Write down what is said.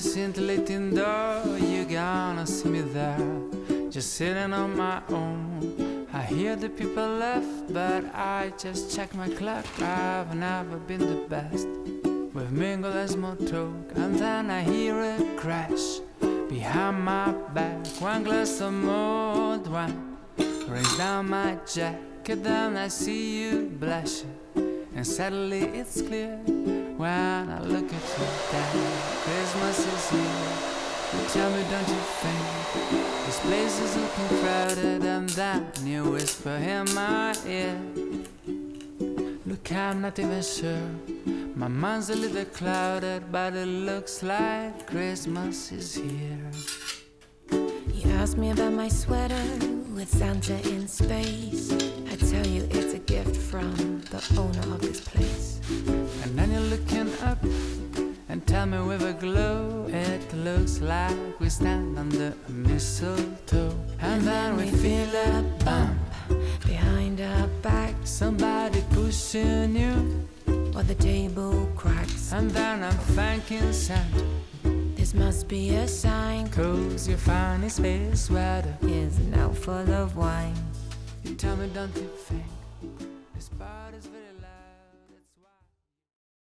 scintillating door, you're gonna see me there, just sitting on my own. I hear the people laugh, but I just check my clock. I've never been the best. We've mingled as more talk, and then I hear a crash behind my back. One glass of mulled wine rains down my jacket, then I see you blushing, and suddenly it's clear when I look at you that Christmas is here. Tell me, don't you think this place is looking crowded? And then you whisper in my ear, look, I'm not even sure. My mind's a little clouded, but it looks like Christmas is here. You asked me about my sweater with Santa in space. I tell you it's a gift from the owner of this place. And then you're looking up and tell me with a glow, it looks like we stand under a mistletoe. And then we feel a bump behind our back, somebody pushing you, or the table cracks. and then I'm thanking Santa, This must be a sign, 'cause your funny space sweater is now full of wine. You tell me, don't you think this part is very